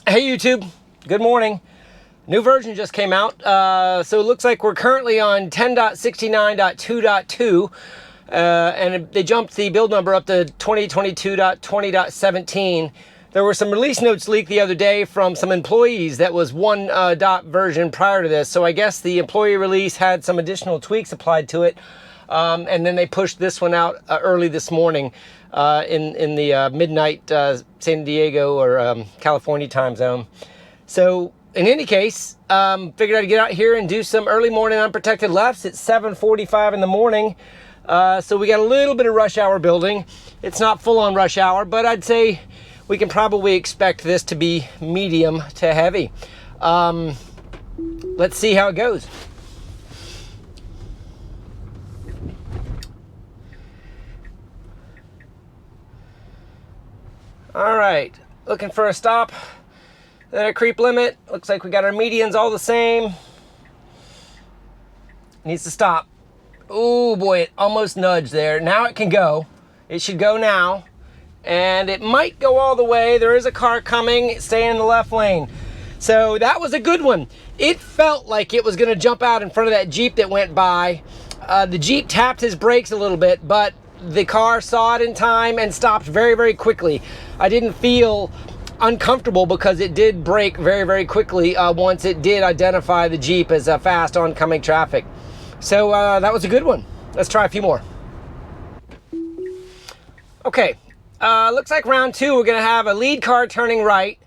Hey YouTube, good morning. New version just came out, so it looks like we're currently on 10.69.2.2, and they jumped the build number up to 2022.20.17. There were some release notes leaked the other day from some employees that was one dot version prior to this, so I guess the employee release had some additional tweaks applied to it, and then they pushed this one out early this morning in the midnight San Diego or California time zone. So in any case, figured I'd get out here and do some early morning unprotected lefts. It's 7:45 in the morning, so we got a little bit of rush hour building. It's not full on rush hour, but I'd say we can probably expect this to be medium to heavy. Let's see how it goes. All right, looking for a stop, then a creep limit. Looks like we got our medians all the same. Needs to stop. Oh boy, it almost nudged there. Now it can go. It should go now. And it might go all the way. There is a car coming, stay in the left lane. So that was a good one. It felt like it was gonna jump out in front of that Jeep that went by. The Jeep tapped his brakes a little bit, but the car saw it in time and stopped very, very quickly. I didn't feel uncomfortable because it did brake very, very quickly once it did identify the Jeep as a fast oncoming traffic. So that was a good one. Let's try a few more. Okay, looks like round two, we're gonna have a lead car turning right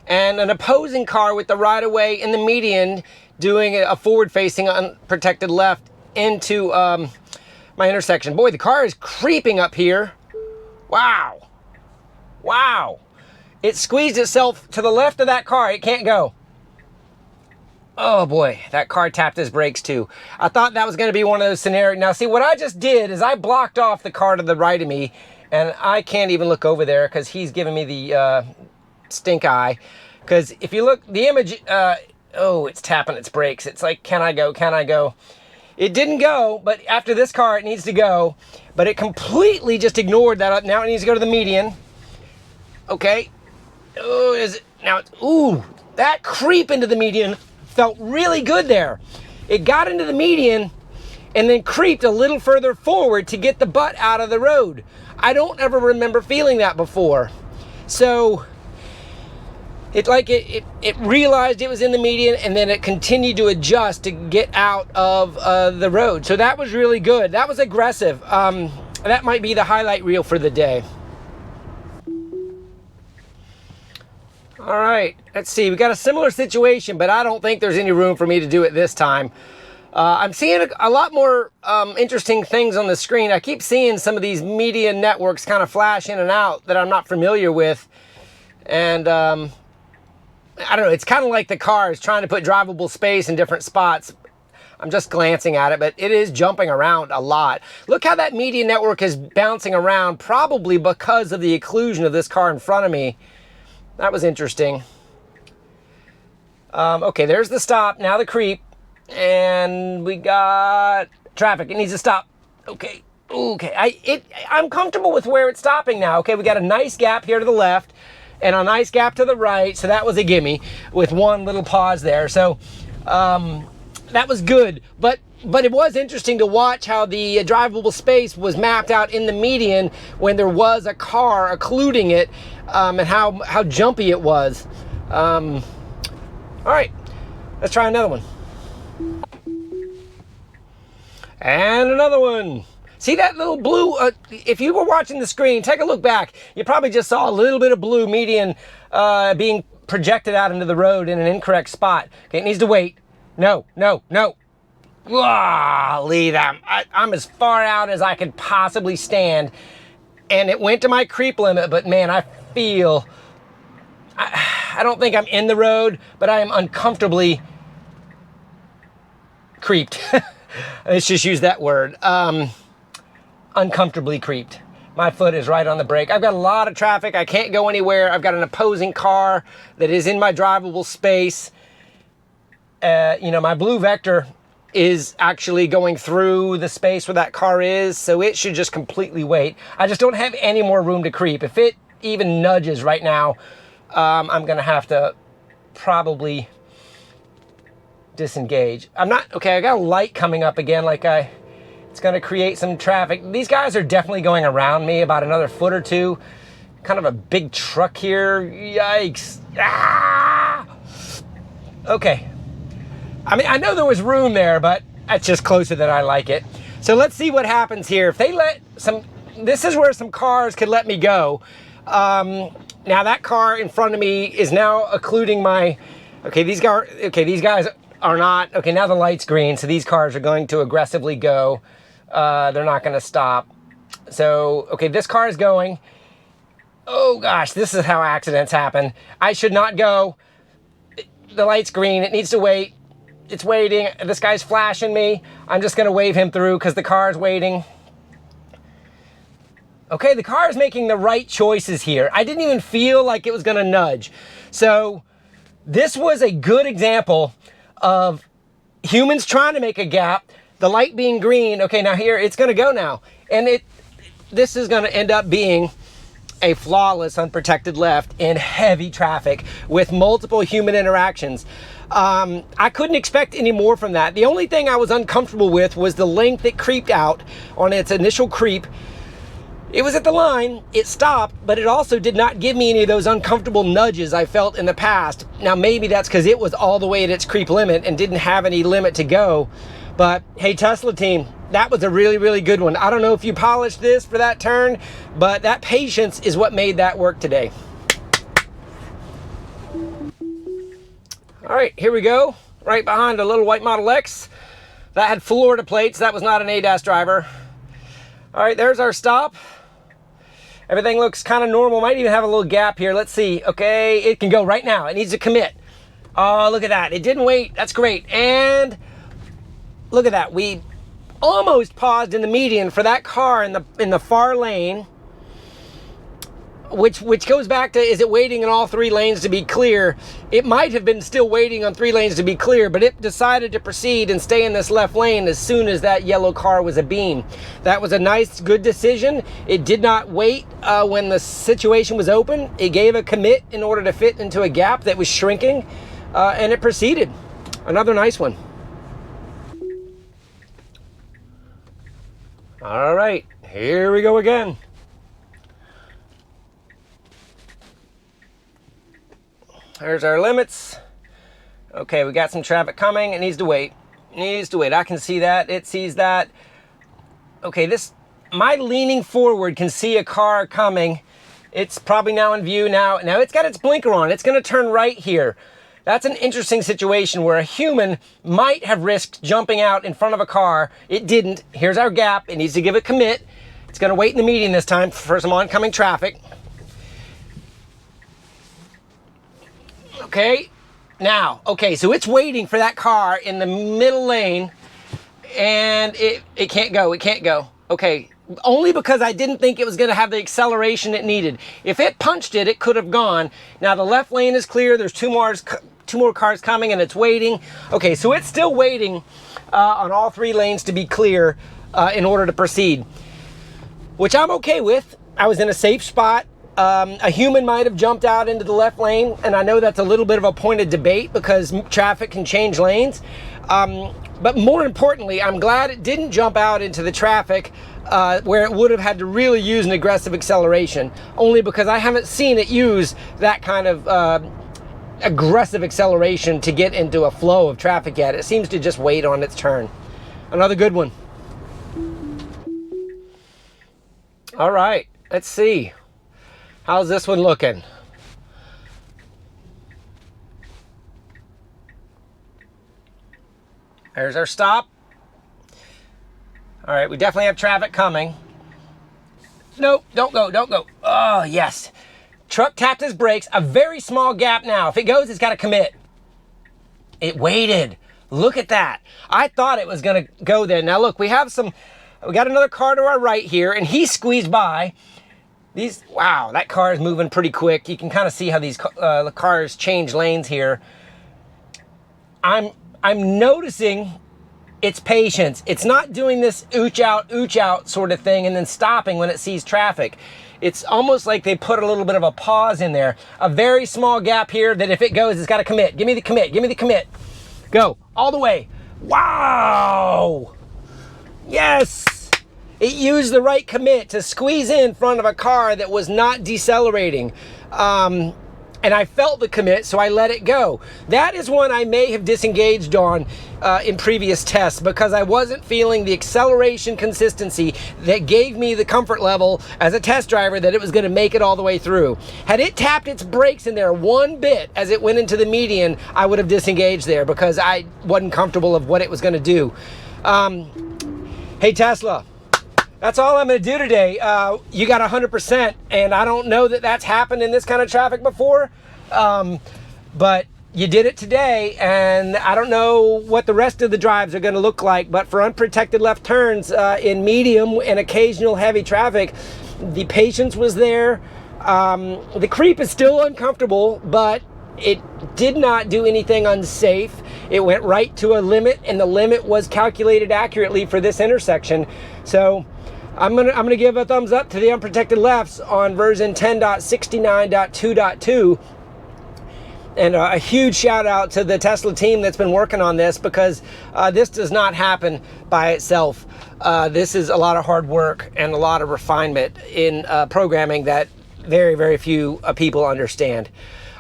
and an opposing car with the right of way in the median doing a forward facing unprotected left into my intersection. Boy, the car is creeping up here. Wow. Wow. It squeezed itself to the left of that car. It can't go. Oh boy, that car tapped his brakes too. I thought that was going to be one of those scenarios. Now see, what I just did is I blocked off the car to the right of me, and I can't even look over there because he's giving me the stink eye. Because if you look, the image, oh, it's tapping its brakes. It's like, can I go? Can I go? It didn't go, but after this car, it needs to go. But it completely just ignored that. Now it needs to go to the median. Okay. Oh, is it? Now it's, ooh, that creep into the median felt really good there. It got into the median and then creeped a little further forward to get the butt out of the road. I don't ever remember feeling that before. So it realized it was in the median, and then it continued to adjust to get out of the road. So that was really good. That was aggressive. That might be the highlight reel for the day. All right, let's see. We got a similar situation, but I don't think there's any room for me to do it this time. I'm seeing a lot more interesting things on the screen. I keep seeing some of these media networks kind of flash in and out that I'm not familiar with. And I don't know, it's kind of like the car is trying to put drivable space in different spots. I'm just glancing at it, but it is jumping around a lot. Look how that media network is bouncing around, probably because of the occlusion of this car in front of me. That was interesting. Okay, there's the stop, now the creep, and we got traffic. It needs to stop. Okay, okay, I'm comfortable with where it's stopping now. Okay, we got a nice gap here to the left and a nice gap to the right, so that was a gimme with one little pause there. So that was good, but it was interesting to watch how the drivable space was mapped out in the median when there was a car occluding it, and how jumpy it was. All right, let's try another one. And another one. See that little blue, if you were watching the screen, take a look back. You probably just saw a little bit of blue median being projected out into the road in an incorrect spot. Okay, it needs to wait. No, no, no. Golly, I'm as far out as I could possibly stand. And it went to my creep limit, but man, I feel, I don't think I'm in the road, but I am uncomfortably creeped. Let's just use that word. Uncomfortably creeped. My foot is right on the brake. I've got a lot of traffic. I can't go anywhere. I've got an opposing car that is in my drivable space. You know, my blue Vector is actually going through the space where that car is, so it should just completely wait. I just don't have any more room to creep. If it even nudges right now, I'm gonna have to probably disengage. I'm not, okay, I got a light coming up again, it's gonna create some traffic. These guys are definitely going around me about another foot or two. Kind of a big truck here, yikes. Ah! Okay, I mean, I know there was room there, but it's just closer than I like it. So let's see what happens here. If they let some, this is where some cars could let me go. Now that car in front of me is now occluding my, okay, these guys are not, okay, now the light's green, so these cars are going to aggressively go. They're not gonna stop. So, okay, this car is going. Oh gosh, this is how accidents happen. I should not go. The light's green, it needs to wait. It's waiting, this guy's flashing me. I'm just gonna wave him through because the car's waiting. Okay, the car is making the right choices here. I didn't even feel like it was gonna nudge. So this was a good example of humans trying to make a gap, the light being green. Okay, now here, it's gonna go now. And this is gonna end up being a flawless unprotected left in heavy traffic with multiple human interactions. I couldn't expect any more from that. The only thing I was uncomfortable with was the length it creeped out on its initial creep. It was at the line, it stopped, but it also did not give me any of those uncomfortable nudges I felt in the past. Now maybe that's because it was all the way at its creep limit and didn't have any limit to go. But hey, Tesla team, that was a really, really good one. I don't know if you polished this for that turn, but that patience is what made that work today. All right, here we go. Right behind a little white Model X. That had Florida plates. That was not an ADAS driver. All right, there's our stop. Everything looks kind of normal. Might even have a little gap here. Let's see. Okay, it can go right now. It needs to commit. Oh, look at that. It didn't wait. That's great. And look at that. We almost paused in the median for that car in the far lane, which goes back to, is it waiting in all three lanes to be clear? It might have been still waiting on three lanes to be clear, but it decided to proceed and stay in this left lane as soon as that yellow car was abeam. That was a nice, good decision. It did not wait when the situation was open. It gave a commit in order to fit into a gap that was shrinking, and it proceeded. Another nice one. All right, here we go again. There's our limits. Okay, we got some traffic coming. It needs to wait. It needs to wait. I can see that. It sees that. Okay, my leaning forward can see a car coming. It's probably now in view now. Now it's got its blinker on. It's going to turn right here. That's an interesting situation where a human might have risked jumping out in front of a car. It didn't. Here's our gap. It needs to give a commit. It's going to wait in the median this time for some oncoming traffic. Okay, now, okay, so it's waiting for that car in the middle lane, and it can't go, Okay, only because I didn't think it was gonna have the acceleration it needed. If it punched it, it could have gone. Now the left lane is clear, there's two more cars coming, and it's waiting. Okay, so it's still waiting on all three lanes to be clear in order to proceed, which I'm okay with. I was in a safe spot. A human might have jumped out into the left lane, and I know that's a little bit of a point of debate because traffic can change lanes. But more importantly, I'm glad it didn't jump out into the traffic where it would have had to really use an aggressive acceleration, only because I haven't seen it use that kind of aggressive acceleration to get into a flow of traffic yet. It seems to just wait on its turn. Another good one. All right, let's see. How's this one looking? There's our stop. All right, we definitely have traffic coming. Nope, don't go. Oh, yes. Truck tapped his brakes, a very small gap now. If it goes, it's got to commit. It waited. Look at that. I thought it was going to go there. Now look, we got another car to our right here, and he squeezed by. Wow, that car is moving pretty quick. You can kind of see how these cars change lanes here. I'm noticing It's patience. It's not doing this ooch out sort of thing and then stopping when it sees traffic. It's almost like they put a little bit of a pause in there. A very small gap here that if it goes, it's got to commit. Give me the commit. Give me the commit. Go. All the way. Wow. Yes. It used the right commit to squeeze in front of a car that was not decelerating. And I felt the commit, so I let it go. That is one I may have disengaged on in previous tests because I wasn't feeling the acceleration consistency that gave me the comfort level as a test driver that it was going to make it all the way through. Had it tapped its brakes in there one bit as it went into the median, I would have disengaged there because I wasn't comfortable of what it was going to do. Hey, Tesla. That's all I'm going to do today. You got 100%, and I don't know that that's happened in this kind of traffic before, but you did it today, and I don't know what the rest of the drives are going to look like, but for unprotected left turns in medium and occasional heavy traffic, the patience was there. The creep is still uncomfortable, but it did not do anything unsafe. It went right to a limit, and the limit was calculated accurately for this intersection. So I'm gonna give a thumbs up to the unprotected lefts on version 10.69.2.2, and a huge shout out to the Tesla team that's been working on this because this does not happen by itself. This is a lot of hard work and a lot of refinement in programming that very, very few people understand.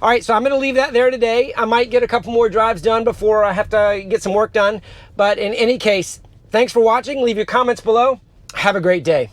All right, so I'm going to leave that there today. I might get a couple more drives done before I have to get some work done. But in any case, thanks for watching. Leave your comments below. Have a great day.